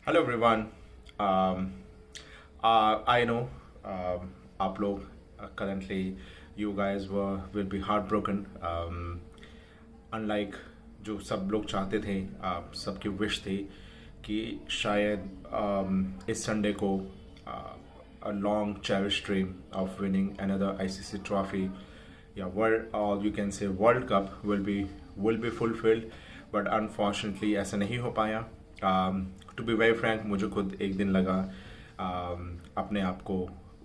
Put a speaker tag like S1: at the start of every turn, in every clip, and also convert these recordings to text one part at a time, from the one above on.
S1: Hello everyone. Um, I know आप लोग currently you guys will be heartbroken. Unlike जो सब लोग चाहते थे, सबकी wish थी कि शायद इस संडे को a long cherished dream of winning another ICC trophy, yeah, world, or you can say World Cup will be fulfilled, but unfortunately ऐसा नहीं हो पाया. टू बी वेरी फ्रैंक, मुझे खुद एक दिन लगा अपने आप को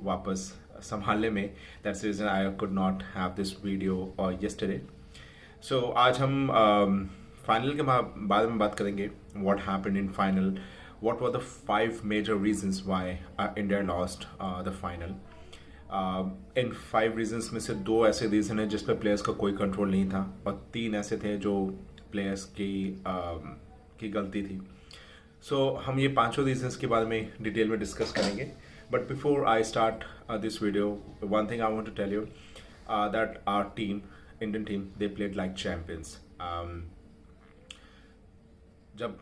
S1: वापस संभालने में. That's reason I could not have this video और yesterday. सो आज हम फाइनल के बारे में बात करेंगे. What happened in final, what were the 5 major reasons why India lost the final. इन 5 रीजंस में से 2 ऐसे रीजन हैं जिस पर प्लेयर्स का कोई कंट्रोल नहीं था, और 3 ऐसे थे जो प्लेयर्स की गलती थी. सो हम ये 5 रीजंस के बारे में डिटेल में डिस्कस करेंगे. But before I start this video, one thing I want to tell you that our team, Indian team, they played like champions. जब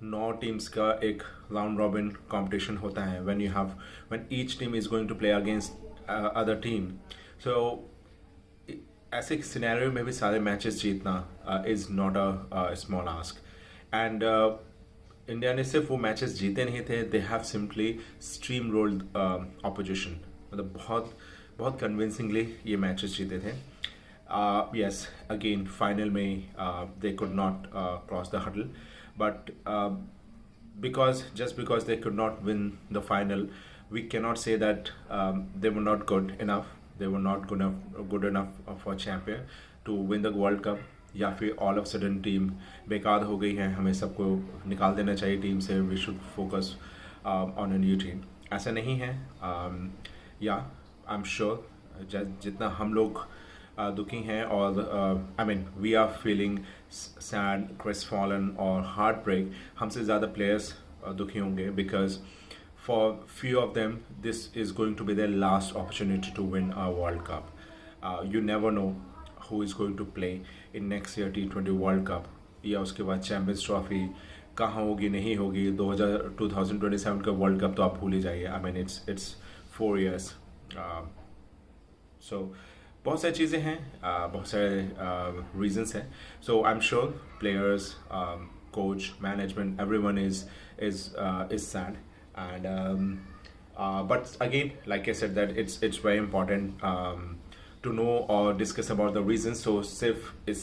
S1: 9 टीम्स का एक राउंड रॉबिन कंपटीशन होता है, when each team is going to play against other team, so ऐसे scenario में भी सारे matches जीतना is not a small ask. And India ने सिर्फ वो मैचेस जीते नहीं थे, they have simply steamrolled opposition. मतलब बहुत बहुत कन्विंसिंगली ये मैचेस जीते थे. यस, अगेन फाइनल में they could not cross the hurdle, but because they could not win the final, we cannot say that they were not good enough. They were not good enough for champion to win the World Cup. या फिर all of sudden team बेकार हो गई है, हमें सबको निकाल देना चाहिए टीम से, we should focus on a new team. ऐसा नहीं है. या आई एम श्योर जितना हम लोग दुखी हैं, और I mean we are feeling sad, crestfallen और हार्ट ब्रेक, हमसे ज़्यादा प्लेयर्स दुखी होंगे, because for few of them this is going to be their last opportunity to win a world cup. You never know who is going to play in next year T20 World Cup, या उसके बाद champions trophy कहाँ होगी नहीं होगी. 2027 का world cup तो आप भूल ही जाइए. I mean it's 4 years. So बहुत सारी चीज़ें हैं, बहुत सारे रीजंस हैं. So I am sure players, coach, management, everyone is sad. And but again, like I said, that it's very important to know or discuss about the reasons. So sif is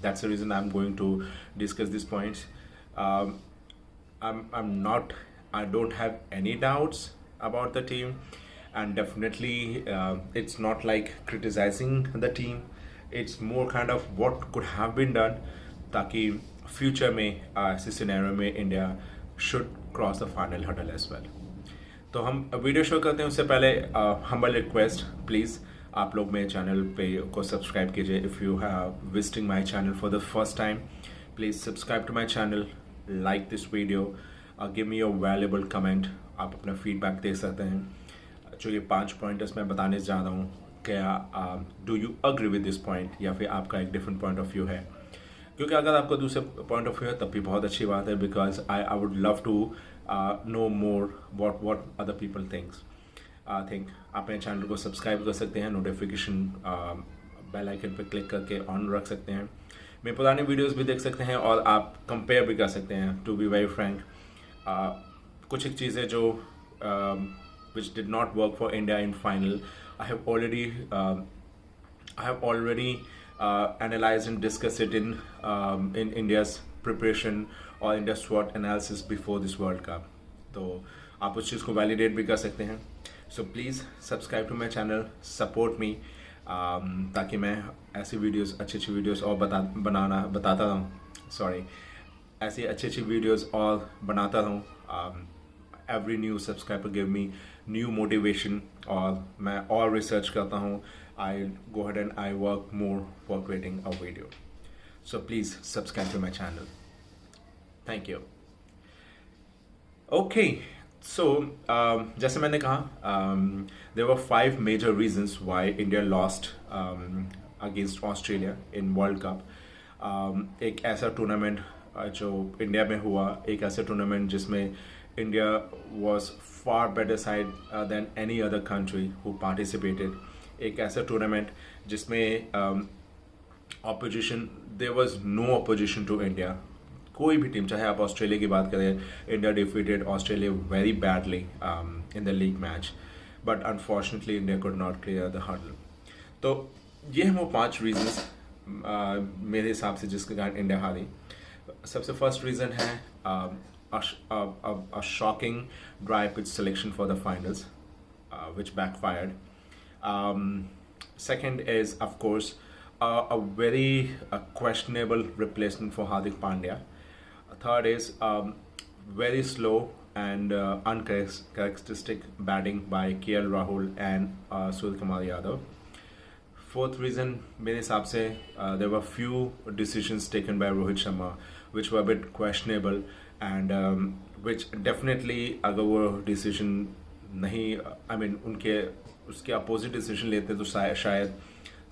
S1: that's the reason I'm going to discuss these points. I don't have any doubts about the team, and definitely it's not like criticizing the team. It's more kind of what could have been done ताकि future में ऐसे scenario में India should cross the final hurdle as well. तो हम video show करते हैं उससे पहले humble request, प्लीज़ आप लोग मेरे चैनल पे को सब्सक्राइब कीजिए. If you have visiting my channel for the first time, please subscribe to my channel, like this video, give me your valuable comment. आप अपना फीडबैक दे सकते हैं. जो ये 5 पॉइंटर्स मैं बताने जा रहा हूँ, क्या do you agree with this point, या फिर आपका एक डिफरेंट पॉइंट ऑफ व्यू है. क्योंकि अगर आपका दूसरे पॉइंट ऑफ व्यू है तब भी बहुत अच्छी बात है, because I would love to know more what other people thinks. Think आप अपने चैनल को सब्सक्राइब कर सकते हैं, नोटिफिकेशन बेल आइकन पर क्लिक करके ऑन रख सकते हैं. मेरे पुराने वीडियोस भी देख सकते हैं, और आप कंपेयर भी कर सकते हैं. टू बी वेरी फ्रैंक, कुछ एक चीज़ें जो which did not work for India in final, I have already analyzed and discussed it in India's preparation or India SWOT analysis before this World Cup. तो आप उस चीज़ को वैलिडेट भी कर सकते हैं. So please subscribe to my channel, support me, ताकि मैं ऐसी वीडियोस, अच्छी वीडियोस और बताता रहूँ. सॉरी, ऐसी अच्छी वीडियोस और बनाता रहूँ. Every new subscriber give me new motivation, और मैं और रिसर्च करता हूँ. I go ahead and I work more for creating a video. So please subscribe to my channel. Thank you. Okay, so जैसे मैंने कहा, there were 5 major reasons why India lost against Australia in World Cup. एक ऐसा tournament जो India में हुआ, एक ऐसा टूर्नामेंट जिसमें India was far better side than any other country who participated, एक ऐसा टूर्नामेंट जिसमें opposition, there was no opposition to India. कोई भी टीम, चाहे आप ऑस्ट्रेलिया की बात करें, India defeated Australia very badly in the league match, but unfortunately India could not clear the hurdle. तो ये हैं वो 5 रीजंस मेरे हिसाब से जिसके कारण इंडिया हारी. सबसे फर्स्ट रीज़न है a shocking dry pitch selection for the finals, which backfired. Second is, of course, a very questionable replacement for Hardik Pandya. Third is very slow and uncharacteristic batting by KL Rahul and Suryakumar Yadav. Fourth reason, मेरे हिसाब से there were few decisions taken by Rohit Sharma which were a bit questionable and which definitely अगर वो decision नहीं, I mean उनके उसके opposite decision लेते तो शायद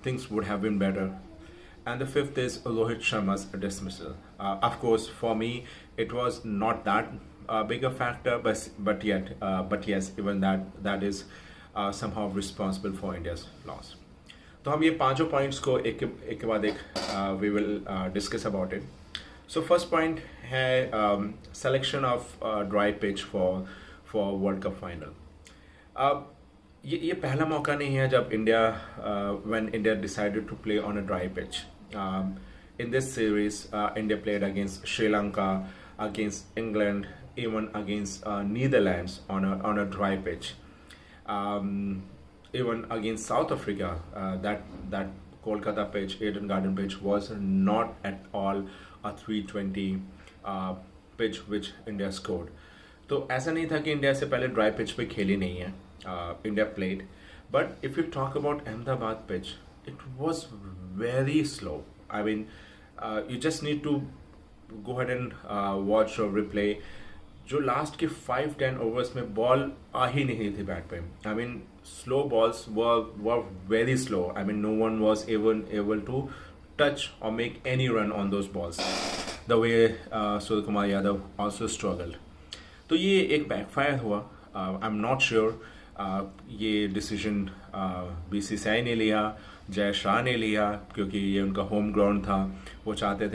S1: things would have been better. And the fifth is Rohit Sharma's dismissal. Of course, for me, it was not that big a factor, but yes, even that is somehow responsible for India's loss. तो हम ये 5 points को एक के बाद एक we will discuss about it. So first point है selection of dry pitch for world cup final. ये पहला मौका नहीं है जब India when India decided to play on a dry pitch. In this series India played against Sri Lanka, against England, even against Netherlands on a dry pitch. Even against South Africa, that Kolkata pitch, Eden Garden pitch, was not at all a 320 pitch which India scored. तो ऐसा नहीं था कि India से पहले dry pitch पे खेली नहीं है. India played, but if you talk about Ahmedabad pitch, it was very slow. I mean you just need to go ahead and watch और रिप्ले. जो लास्ट के 5-10 ओवर्स में बॉल आ ही नहीं थी बैट पे. I mean slow balls were very slow. I mean, no one was able to touch or make any run on those balls. The way Suryakumar Yadav also struggled. तो ये एक backfire हुआ. I'm not sure ये decision BCCI ने लिया, जय शाह ने लिया, क्योंकि ये उनका होम ग्राउंड था. वो चाहते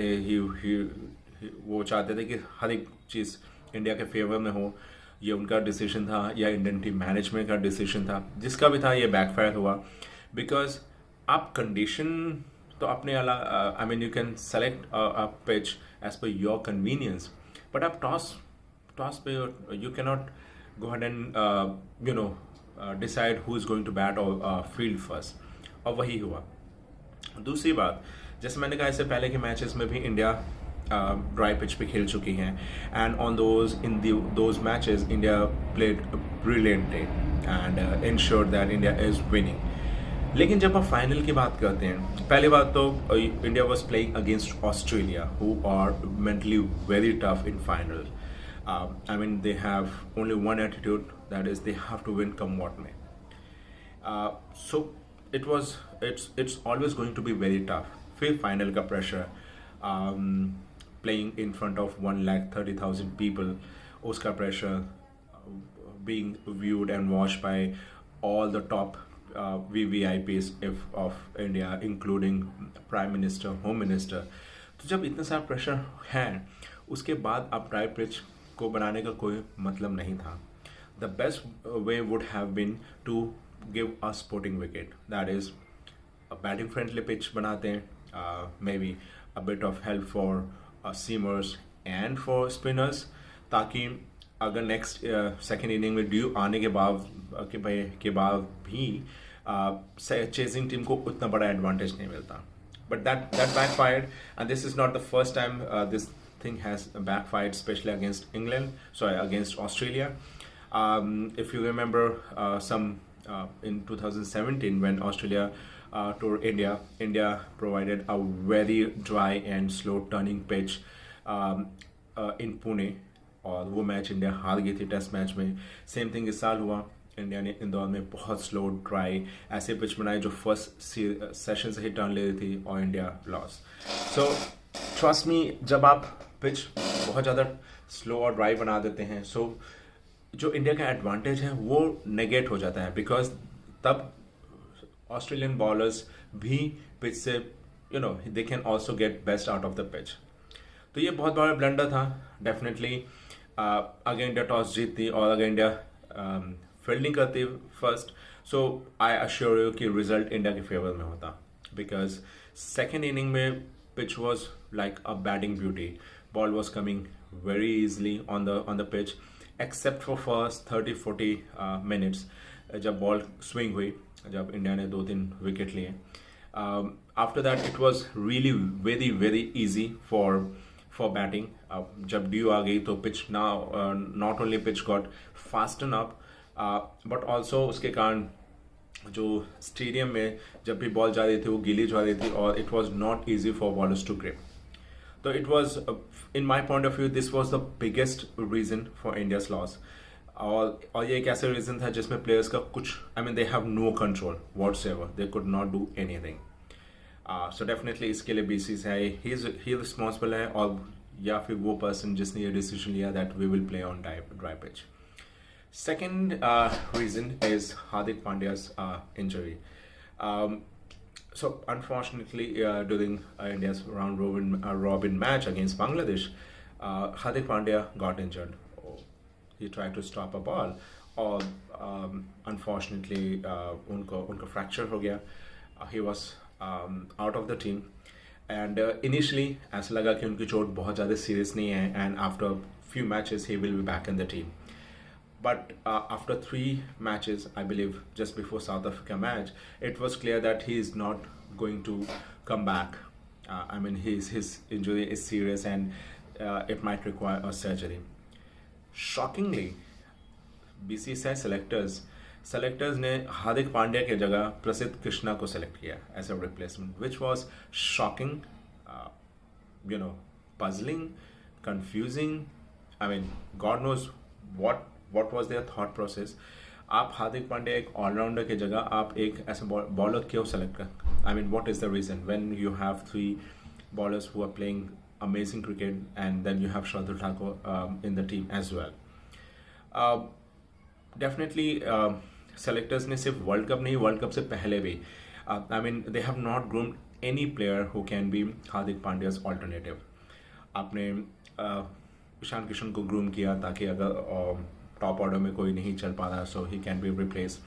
S1: थे कि हर एक चीज़ इंडिया के फेवर में हो. ये उनका डिसीजन था या इंडियन टीम मैनेजमेंट का डिसीजन था, जिसका भी था ये बैकफायर हुआ. बिकॉज आप कंडीशन तो अपने अलग, I mean you can select a pitch as per your convenience, but आप टॉस पे you can not go ahead and decide who is going to bat और फील्ड फर्स्ट. और वही हुआ. दूसरी बात, जैसे मैंने कहा, इससे पहले के मैचेस में भी इंडिया ड्राई पिच पे खेल चुकी हैं, and on those matches India played brilliantly and insured that India is winning. लेकिन जब आप फाइनल की बात करते हैं, पहली बात तो India was playing against Australia who are mentally very tough in final. I mean they have only one attitude, that is they have to win come what may. So it's always going to be very tough. फिर final का pressure, playing in front of 130,000 people, उसका pressure, being viewed and watched by all the top VVIPs of India, including Prime Minister, Home Minister. तो जब इतना सारा pressure है, उसके बाद आप ड्राई पिच को बनाने का कोई मतलब नहीं था. The best way would have been to give a sporting wicket, that is a batting friendly pitch बनाते हैं, maybe a bit of help for seamers and for spinners, ताकि अगर नेक्स्ट सेकेंड इनिंग में ड्यू आने के बाद भी chasing team को उतना बड़ा एडवांटेज नहीं मिलता. But that backfired, and this is not the first time this thing has backfired, especially against Australia. If you remember in 2017 when Australia toured India provided a very dry and slow turning pitch in Pune, और वो match India हार गई थी test match में. Same thing इस साल हुआ. India ने इंदौर में बहुत स्लो ड्राई ऐसे पिच बनाए जो फर्स्ट सेशन से ही टर्न ले रही थी और India loss. So trust me, जब आप पिच बहुत ज़्यादा स्लो और ड्राई बना देते हैं. सो जो इंडिया का एडवांटेज है वो नेगेट हो जाता है, बिकॉज तब ऑस्ट्रेलियन बॉलर्स भी पिच से they can also get best out of the pitch. तो ये बहुत बड़ा ब्लंडर था डेफिनेटली. अगर इंडिया टॉस जीतती और अगर इंडिया फील्डिंग करती first, so I assure you कि रिजल्ट इंडिया के फेवर में होता, बिकॉज सेकेंड इनिंग में pitch was like a batting beauty. Ball was coming very easily on the pitch, except for first 30-40 minutes जब ball swing हुई, जब India ने 2-3 wicket लिए. After that it was really very very easy for batting. जब due आ गई तो pitch not only pitch got fasten up, but also उसके कारण जो स्टेडियम में जब भी बॉल जा रही थी वो गीली जा रही थी, और it was not easy for bowlers to grip. तो it was, in my point of view, this was the biggest reason for India's loss. और ये एक ऐसा रीजन था जिसमें प्लेयर्स का कुछ, I mean they have no control whatsoever, they could not do anything. So definitely इसके लिए बीसीसीआई ही रिस्पॉन्सिबल है, और या फिर वो पर्सन जिसने ये डिसीजन लिया that we will play on dry pitch. Second reason is Hardik Pandya's injury. So unfortunately, during India's round robin match against Bangladesh, Hardik Pandya got injured. He tried to stop a ball, और unfortunately उनका fracture हो गया. He was out of the team, and initially ऐसा लगा कि उनकी चोट बहुत ज़्यादा serious नहीं है, and after few matches he will be back in the team. But after 3 matches, I believe, just before South Africa match, it was clear that he is not going to come back. I mean, his injury is serious, and it might require a surgery. Shockingly, BCCI selectors ने हार्दिक पांड्या के जगह प्रसिद्ध कृष्णा को select किया as a replacement, which was shocking, puzzling, confusing. I mean, God knows what was their thought process. आप हार्दिक पांड्या एक allrounder की जगह आप एक ऐसे बॉलर क्यों सेलेक्ट कर? I mean, what is the reason when you have 3 bowlers who are playing amazing cricket, and then you have Shardul Thakur in the team as well. Definitely selectors ने सिर्फ world cup नहीं, world cup से पहले भी, I mean, they have not groomed any player who can be Hardik पांड्या's alternative. आपने ईशान किशन को groom किया ताकि अगर टॉप ऑर्डर में कोई नहीं चल पा रहा, so he can be replace.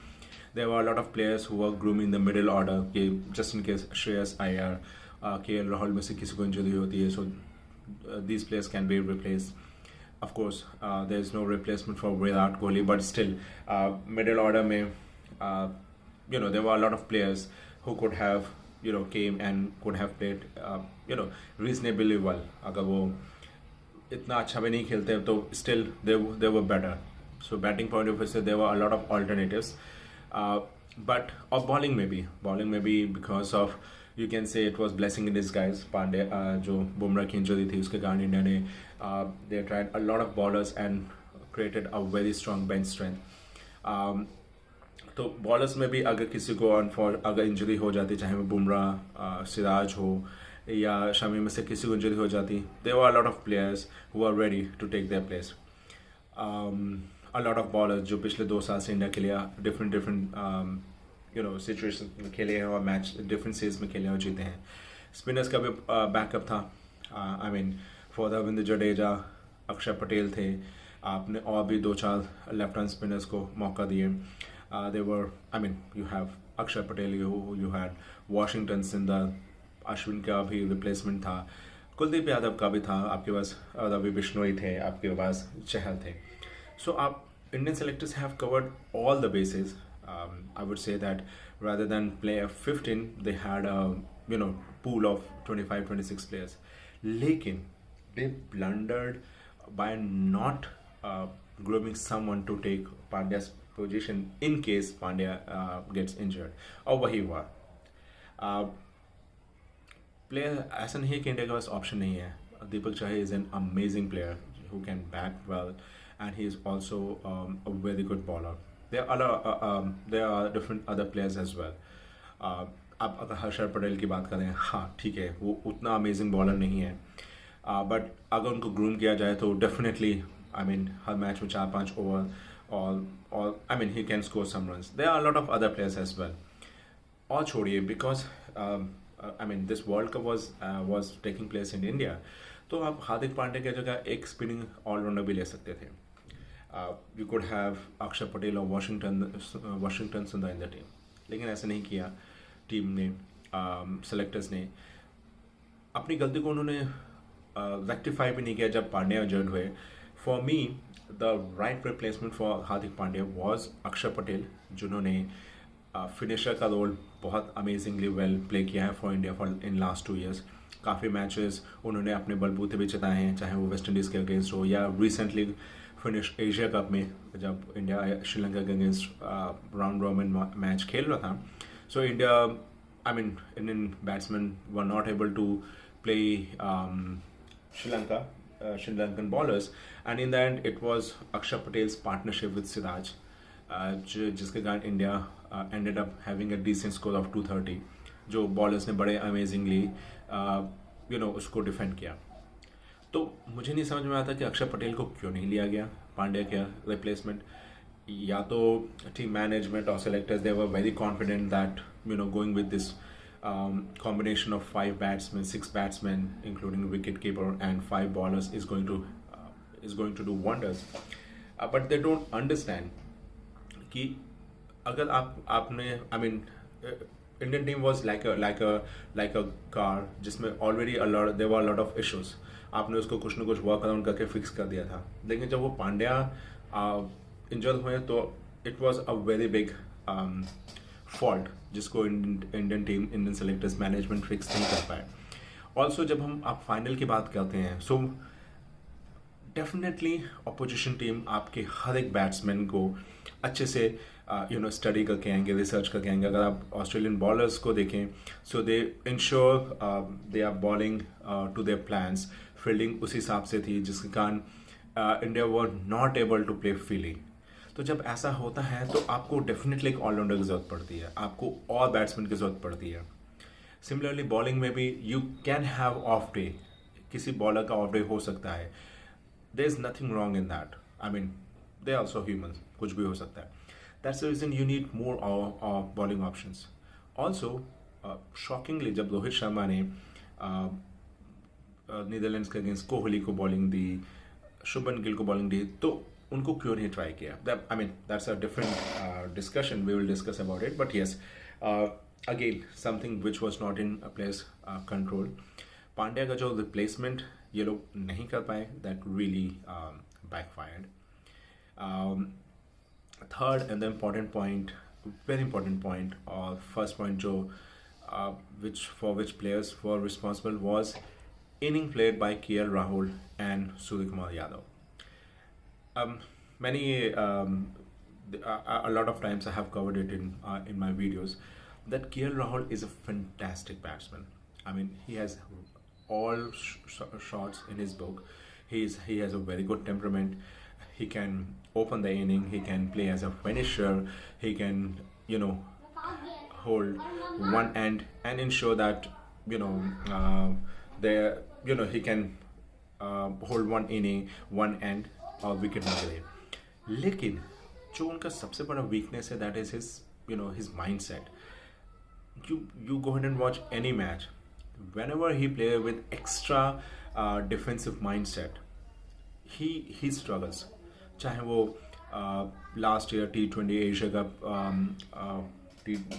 S1: There were a lot of players who are groom in the middle order, कि just in case Shreyas Iyer, KL Rahul में से किसी को इंजरी होती है, so these players can be replace. Of course there is no replacement for Virat Kohli, but still middle order में there were a lot of players who could have came and could have played reasonably well. अगर वो इतना अच्छा भी नहीं खेलते तो still they were better. So batting point of view से there were a lot of alternatives. But of bowling maybe because of, you can say it was blessing in disguise. Pandya जो बुमराह की इंजरी थी उसके कारण India ने they tried a lot of bowlers and created a very strong bench strength. तो bowlers में भी अगर किसी को अगर इंजरी हो जाती, चाहे वो बुमराह, सिराज हो या शमी में से किसी को इंजरी हो जाती, there were a lot of players who are ready to take their place. A lot of bowlers जो पिछले 2 साल से इंडिया के लिए डिफरेंट सिचुएशन में खेले हैं और मैच डिफरेंट सीरीज में खेले और जीते हैं. स्पिनर्स का भी बैकअप था. I mean for Ravindra Jadeja, अक्षर पटेल थे. आपने और भी 2-4 लेफ्ट हैंड स्पिनर्स को मौका दिए. They were, I mean, you have Akshay Patel, you had Washington Sundar, Ashwin का भी रिप्लेसमेंट था, कुलदीप यादव का भी था, आपके पास रवि बिश्नोई थे, आपके पास चहल थे. सो आप Indian selectors have covered all the basis. I would say that rather than play a 15, they had a pool of 25-26 players. लेकिन they blundered by not grooming someone to take Pandya's position in case Pandya gets injured. और वही हुआ. Player ऐसा नहीं है कि India के पास option नहीं है. दीपक चाहे is an amazing player who can bat well, and he is also a very good bowler. There are different other players as well. आप अगर हर्षर पटेल की बात करें, हाँ ठीक है, वो उतना अमेजिंग बॉलर नहीं है. बट अगर उनको ग्रूम किया जाए तो डेफिनेटली आई मीन हर मैच में 4-5 ओवर और I mean he can score some runs. There are lot of other players as well. और छोड़िए because I mean this world cup was taking place in India, तो आप हार्दिक पांड्या की जगह एक स्पिनिंग ऑलराउंडर भी ले सकते थे. यू कुड हैव अक्षर पटेल और वाशिंगटन सुंदर इन द टीम, लेकिन ऐसा नहीं किया टीम ने. सेलेक्टर्स ने अपनी गलती को उन्होंने रेक्टिफाई भी नहीं किया जब पांड्या इंजर्ड हुए. For me the right replacement for Hardik Pandya was अक्षर पटेल, जिन्होंने फिनिशर का रोल बहुत अमेजिंगली वेल प्ले किया है for India for in last 2 years. काफ़ी मैचेस उन्होंने अपने बलबूते भी जताए हैं, चाहे वो वेस्ट इंडीज़ के अगेंस्ट हो या रिसेंटली फिनिश एशिया कप में जब इंडिया श्रीलंका के अगेंस्ट राउंड रॉबिन मैच खेल रहा था. So India I mean Indian batsman were not able to play Sri Lankan bowlers, and in the end it was Akshar Patel's partnership with Siraj, जिसके कारण India ended up having a decent score of 230, जो bowlers ने बड़े amazingly उसको defend किया. तो मुझे नहीं समझ में आता कि अक्षर पटेल को क्यों नहीं लिया गया पांड्या का रिप्लेसमेंट. या तो टीम मैनेजमेंट और selectors they were very confident that going with this combination of 5 batsmen, 6 batsmen, including wicket keeper and 5 bowlers is going to do wonders. But they don't understand कि अगर आपने I mean Indian team was like a car जिसमें already there were a lot of issues. आपने उसको कुछ न कुछ work around करके फिक्स कर दिया था, लेकिन जब वो पांड्या इंजर्ड हुए तो it was a very big fault जिसको Indian team, Indian selectors management fix नहीं कर पाए. ऑल्सो जब हम आप फाइनल की बात करते हैं, सो डेफिनेटली अपोजिशन टीम आपके हर एक बैट्समैन को अच्छे से स्टडी करके आएंगे, रिसर्च करके आएंगे. अगर आप ऑस्ट्रेलियन बॉलर्स को देखें, so they ensure they are bowling to their plans. Fielding उस हिसाब से थी जिसके कारण India were not able to play freely. तो जब ऐसा होता है तो आपको डेफिनेटली एक ऑलराउंडर की जरूरत पड़ती है, आपको और बैट्समैन की जरूरत पड़ती है. सिमिलरली बॉलिंग में भी you can have off day, किसी बॉलर का ऑफ डे हो सकता है. There is nothing wrong in that. I mean they are also human, कुछ भी हो सकता है. That's the reason you need more bowling options. Also shockingly जब रोहित शर्मा ने नीदरलैंड्स के अगेंस्ट कोहली को बॉलिंग दी, शुभमन गिल को बॉलिंग दी, तो उनको क्यों नहीं ट्राई किया? I mean that's a different discussion, we will discuss about it. But yes, again something which was not in place control. Pandya का जो रिप्लेसमेंट ये लोग नहीं कर पाए, that really backfired. Third and the important point, very important point, और first point जो for which players were responsible was inning played by KL Rahul and Suryakumar Yadav. A lot of times I have covered it in my videos that KL Rahul is a fantastic batsman. I mean, he has all shots in his book. He has a very good temperament. He can open the inning. He can play as a finisher. He can hold one end and ensure that he can hold one inning, one end और wicket ना गिरे. लेकिन जो उनका सबसे बड़ा weakness है, that is his mindset. You go ahead and watch any match. Whenever he play with extra defensive mindset, he struggles. चाहे वो last year T20 Asia cup,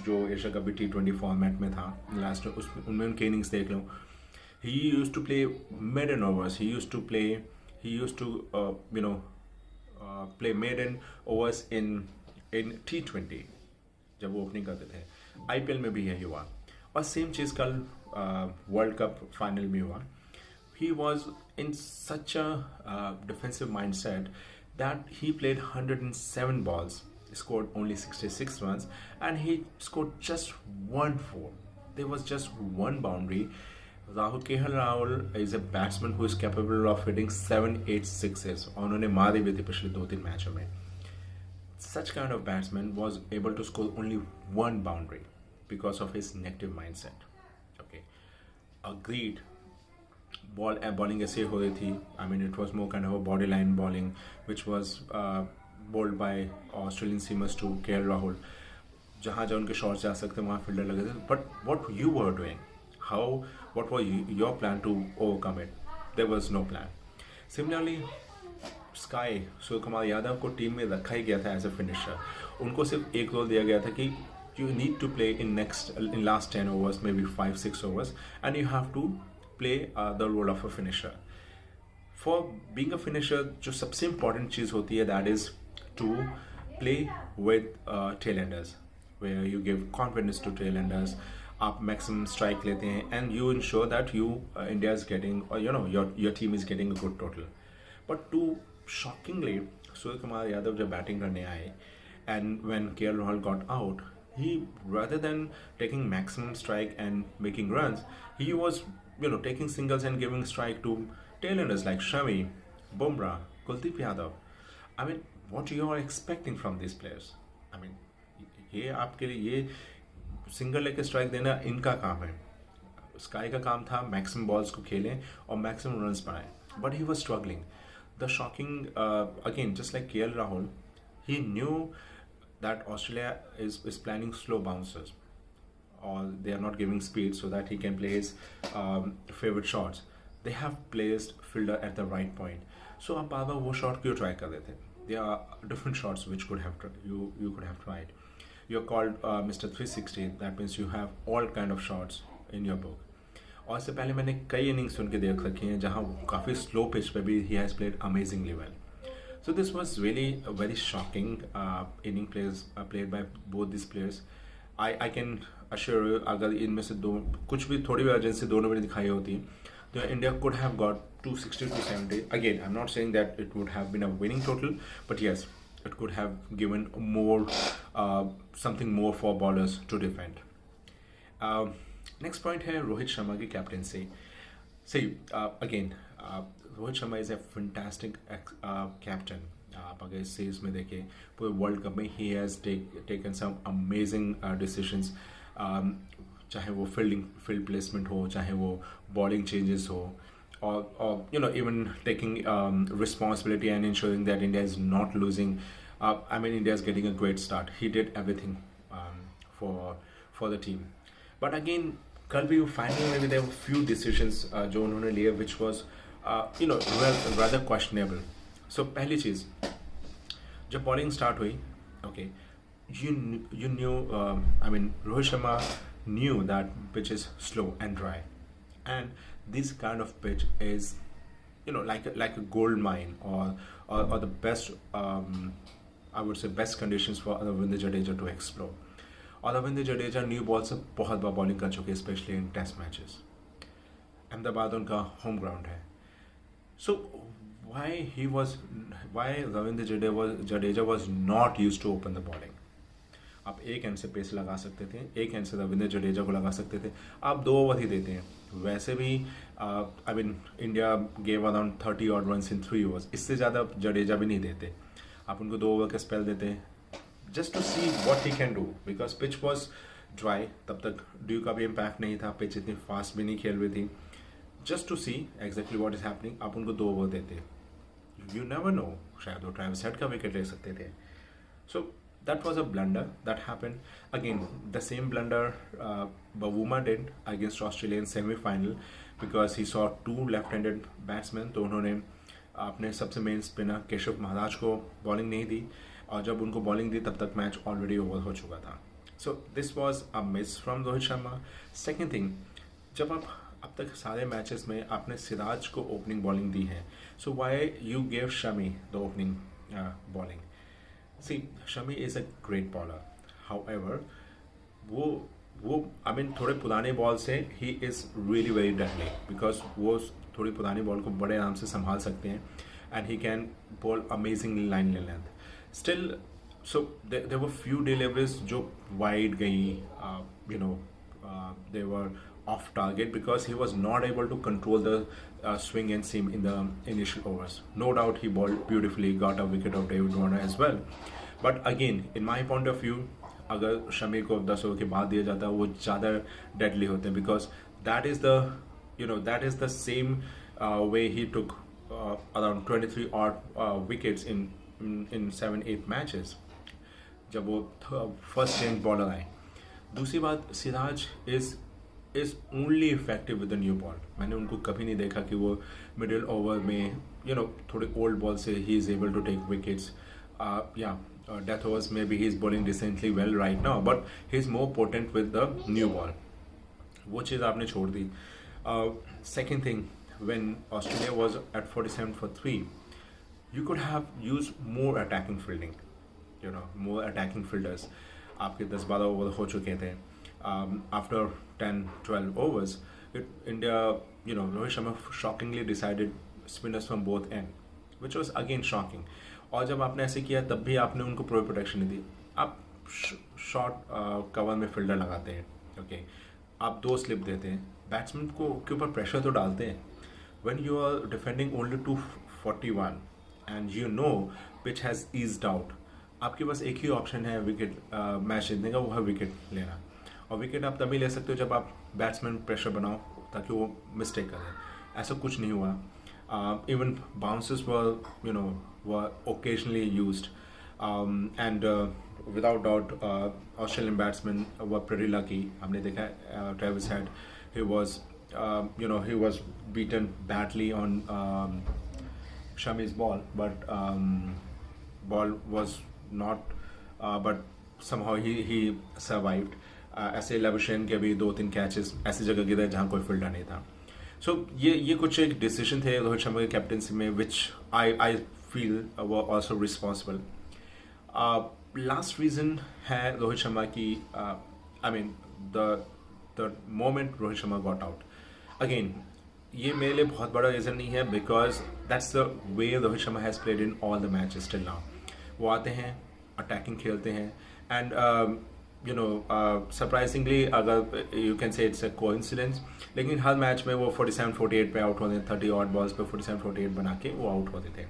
S1: जो एशिया कप भी T20 फॉर्मेट में था लास्ट, उनमें उनके innings देख लो. He used to play maiden overs. He used to play maiden overs in T20 जब वो ओपनिंग करते थे. IPL में भी यही हुआ, और सेम चीज़ कल वर्ल्ड कप फाइनल में हुआ. He was in such a defensive mindset that he played 107 balls, scored only 66 runs, and he scored just 1 4. There was just one boundary. KL Rahul is a batsman who is capable of hitting 7-8 sixes. और उन्होंने मारी भी थी पिछले 2-3 मैचों में. Such kind of batsman was able to score only one boundary because of his negative mindset. Okay, agreed. bowling ऐसे हो रही थी. I mean, it was more kind of a body line bowling, which was bowled by Australian seamers to KL Rahul. जहाँ जहाँ उनके shots जा सकते वहाँ फील्डर लगे थे. But what you were doing, what was your plan to overcome it? There was no plan. Similarly, SKY Surya Kumar Yadav को team में रखा ही गया था एज अ फिनिशर. उनको सिर्फ एक रोल दिया गया था कि you need to play in last 10 overs, maybe 5-6 overs, and you have to play the role of a finisher. For being a finisher जो सबसे इंपॉर्टेंट चीज़ होती है that is to play with tail enders, where you give confidence to tail enders. आप maximum strike लेते हैं and you ensure that India is getting, your team is getting a good total. But to shockingly, Surya Kumar Yadav जब batting करने आए and when KL Rahul got out, he, rather than taking maximum strike and making runs, he was taking singles and giving strike to tailenders like Shami, Bumrah, Kuldeep Yadav. I mean, what you are expecting from these players? I mean, ये आपके लिए ये single लेके strike देना इनका काम है. Sky का काम था मैक्सिमम बॉल्स को खेलें और मैक्सिमम रन्स बनाएं, but he was struggling. The shocking, again, just like KL Rahul, he knew that Australia is planning slow bounces, or they are not giving speed so that he can play his favorite shots. They have placed fielder at the right point. So आप बार बार वो shot क्यों try कर रहे थे? There are different shots which could have you could have tried. You're called Mr. 360. That means you have all kind of shots in your book. और इससे पहले मैंने कई इनिंग्स सुन के देख रखी हैं जहाँ काफ़ी स्लो पिच पे भी he has played amazingly well. So this was really very shocking inning played by both this players. I can assure अगर इनमें से दो कुछ भी थोड़ी भी अर्जेंसी दोनों में दिखाई होती तो India could have got 260-270. Again I am not saying that it would have been a winning total, but yes it could have given more something more for bowlers to defend. Next point है रोहित शर्मा की captaincy. See, again, Rohit Sharma is a fantastic captain. आप अगर इस series में देखें पूरे world cup में ही has taken some amazing decisions, चाहे वो फील्ड प्लेसमेंट हो, चाहे वो बॉलिंग चेंजेस हो, or even taking responsibility and ensuring that India is not losing. I mean, India is getting a great start. He did everything for the team. But again, कल भी final में there were few decisions जो उन्होंने लिए which was rather questionable. So पहली चीज़ जब bowling start हुई, okay, you knew, I mean, Rohit Sharma knew that pitch is slow and dry, and this kind of pitch is like a gold mine, or the best, I would say best conditions for Ravindra Jadeja to explore. और Ravindra Jadeja new ball से बहुत बार bowling कर चुके हैं, specially in test matches. Ahmedabad उनका home ground है. So why Ravindra Jadeja was not use to open the bowling. आप एक एंड से पेस लगा सकते थे, एक एंड से रविंद्र जडेजा को लगा सकते थे. आप 2 ओवर ही देते हैं. वैसे भी I mean India gave around 30 odd runs in 3 overs. इससे ज़्यादा जडेजा भी नहीं देते. आप उनको 2 ओवर का स्पेल देते हैं just to see what he can do, because pitch was dry. तब तक ड्यू का भी इम्पैक्ट नहीं था, पिच इतनी फास्ट भी नहीं खेल रही थी. just to see exactly what is happening, आप उनको 2 ओवर देते. you never know, शायद वो ट्रेविस हेड का विकेट ले सकते थे. so that was a blunder that happened. Again, the same blunder Bavuma did against Australia in semi-final, because he saw 2 left-handed batsmen. तो उन्होंने अपने सबसे मेन स्पिनर केशव महाराज को बॉलिंग नहीं दी, और जब उनको बॉलिंग दी तब तक मैच ऑलरेडी ओवर हो चुका था. So this was a miss from Rohit Sharma. Second thing, जब आप अब तक सारे मैचेस में आपने सिराज को ओपनिंग बॉलिंग दी है, so why you gave Shami the opening bowling. See, Shami is a great bowler. However वो आई मीन थोड़े पुराने बॉल से ही is really very deadly, because वो थोड़ी पुरानी बॉल को बड़े आराम से संभाल सकते हैं, and he can ball amazingly line in length. Still, so there were few deliveries जो wide गई, they were off target because he was not able to control the swing and seam in the initial overs. No doubt he bowled beautifully, got a wicket of David Warner as well. But again, in my point of view, अगर शमी को 10 over के बाद दिया जाता वो ज़्यादा deadly होते हैं, because that is the that is the same way he took around 23 odd wickets in 7-8 matches जब वो फर्स्ट चेंज बॉलर आए. दूसरी बात, Siraj is only effective with the new ball. मैंने उनको कभी नहीं देखा कि वो मिडिल ओवर में थोड़े ओल्ड बॉल से ही is able to take wickets. या डेथ ओवर्स में भी he is bowling decently well right now, but he is more potent with the new ball. वो चीज़ आपने छोड़ दी. Second thing, when Australia was at 47 for 3, you could have used more attacking fielding, more attacking fielders. आपके 10-12 over हो चुके थे. After 10-12 overs, India, Rohit Sharma shockingly decided spinners from both end, which was again shocking. और जब आपने ऐसे किया तब भी आपने उनको प्रो प्रोटेक्शन नहीं दी. आप शॉर्ट कवर में फील्डर लगाते हैं, ओके, आप 2 स्लिप देते हैं, बैट्समैन को के ऊपर प्रेशर तो डालते हैं. When you are defending only 241 and pitch has eased out, आपके पास एक ही ऑप्शन है विकेट मैच जीतने का, वो है विकेट लेना. और विकेट आप तभी ले सकते हो जब आप बैट्समैन प्रेशर बनाओ ताकि वो मिस्टेक करें. ऐसा कुछ नहीं हुआ. Even bounces were occasionally used, and without doubt Australian batsmen were pretty lucky. हमने देखा Travis Head, he was beaten badly on Shami's ball, but ball was not, but somehow he survived. ऐसे Labuschagne के भी 2-3 catches ऐसी जगह गिरे जहाँ कोई फील्डर नहीं था. सो ये कुछ एक डिसीजन थे रोहित शर्मा के कैप्टनसी में, which I feel were also responsible. Last reason है रोहित शर्मा की, I mean the moment Rohit Sharma got out. Again, ये मेरे लिए बहुत बड़ा रीज़न नहीं है, because that's the way Rohit Sharma has played in all the matches till now. वो आते हैं, अटैकिंग खेलते हैं, एंड सरप्राइजिंगली, अगर you can say it's a coincidence, लेकिन हर मैच में वो 47-48 पे आउट होते हैं. 30 ऑड बॉल्स पे 47-48 बना के वो आउट होते थे.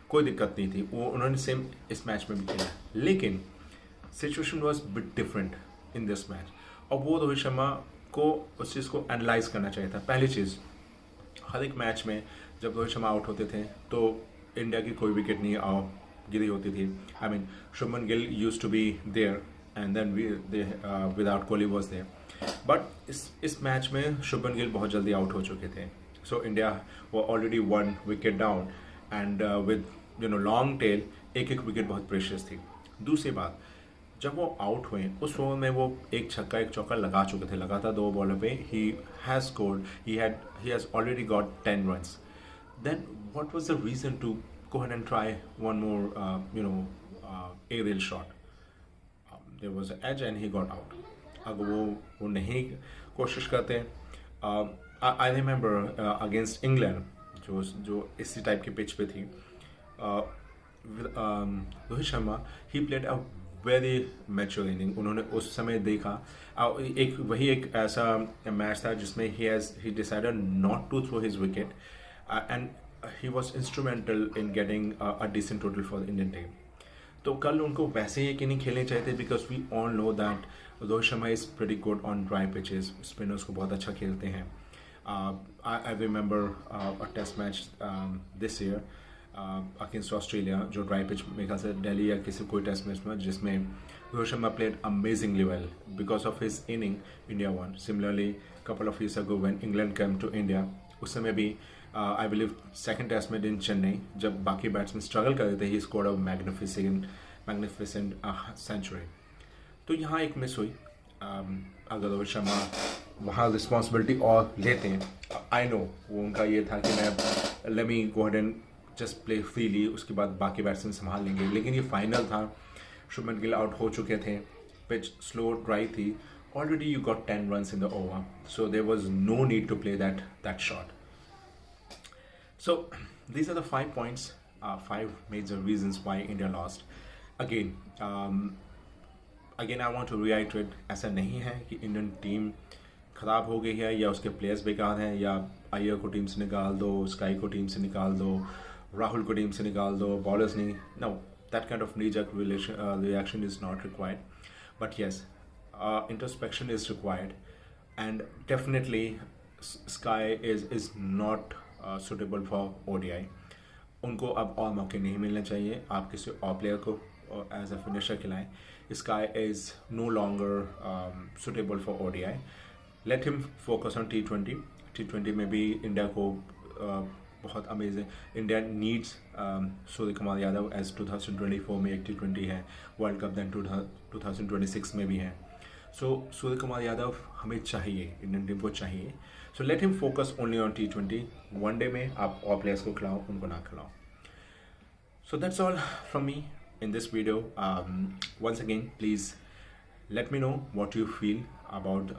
S1: कोई दिक्कत नहीं थी. वो उन्होंने सेम इस मैच में भी खेला, लेकिन situation was bit different in this match. और वो रोहित शर्मा को उस चीज़ को एनालाइज करना चाहिए था. पहली चीज़, हर एक मैच में जब रोहित शर्मा आउट होते थे तो इंडिया की कोई विकेट नहीं गिरी होती थी. I mean, Shubman Gill used to be there, and then Virat Kohli was there. But इस मैच में शुभमन गिल बहुत जल्दी आउट हो चुके थे. सो इंडिया वो already 1 wicket down, and with long tail, एक विकेट बहुत प्रेशियस थी. दूसरी बात, जब वो आउट हुए उस ओवर में वो एक छक्का एक चौका लगा चुके थे लगातार 2 बॉलों पे. He has scored, he has already got 10 runs. Then what was the reason to go ahead and try one more aerial shot? There was an edge and he got out. अगर वो नहीं कोशिश करते, आई रिमेंबर अगेंस्ट इंग्लैंड जो इसी type की pitch पे थी, Rohit Sharma he played a very mature inning. उन्होंने उस समय देखा, वही एक ऐसा मैच था जिसमें he decided not to throw his wicket, and he was instrumental in getting a decent total for the Indian team. तो कल उनको वैसे ही कि नहीं खेलने चाहिए थे, because we all know that Rohit Sharma is pretty good on dry pitches. Spinners को बहुत अच्छा खेलते हैं. I remember a test match this year against Australia, जो ड्राई पिच मेरे ख्याल से दिल्ली या किसी कोई टेस्ट मैच में, जिसमें Rohit Sharma played amazingly well because of his inning. India won. Similarly couple of years ago when England came to India, उस समय भी आई बिलीव सेकेंड टेस्ट में इन चेन्नई, जब बाकी बैट्समैन स्ट्रगल कर रहे थे, he scored a magnificent century. तो यहाँ एक मिस हुई. अगर रोहित शर्मा वहाँ रिस्पॉन्सिबिलिटी और लेते हैं, आई नो वो उनका ये था कि मैं let me go ahead and just play freely, उसके बाद बाकी बैट्समैन संभाल लेंगे. लेकिन ये फाइनल था, शुभमन गिल आउट हो चुके थे, पिच स्लो ड्राई थी, already you got 10 runs in the over, so there was no need to play that shot. So these are the 5 points, 5 major reasons why India lost. Again, I want to reiterate, ऐसा नहीं है कि Indian team ख़राब हो गई है या उसके प्लेयर्स बेकार हैं, या अय्यर को टीम से निकाल दो, स्काई को टीम से निकाल दो, राहुल को टीम से निकाल दो, बॉलर्स नहीं. No, that kind of knee-jerk reaction is not required. But yes, introspection is required, and definitely sky is not suitable for ODI. उनको अब और मौके नहीं मिलने चाहिए. आप किसी और प्लेयर को एज अ फिनिशर खिलाएं. SKY is no longer suitable for ODI. Let him focus on T20. T20 में भी इंडिया को बहुत amazing. India needs Surya Kumar Yadav as 2024 में एक T20 है, वर्ल्ड कप देन 2026 में भी है. सो सूर्य कुमार यादव हमें चाहिए, इंडियन टीम को चाहिए. So let him focus only on T20. One day में आप और प्लेयर्स को खिलाओ, उनको ना खिलाओ. So that's all from me in this video. Once again, please let me know what you feel about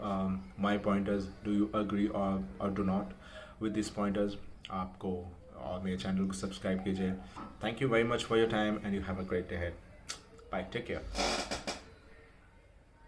S1: my pointers. Do you agree or do not with these pointers? आपको और मेरे चैनल को subscribe कीजिए. Thank you very much for your time and you have a great day ahead. Bye. Take care.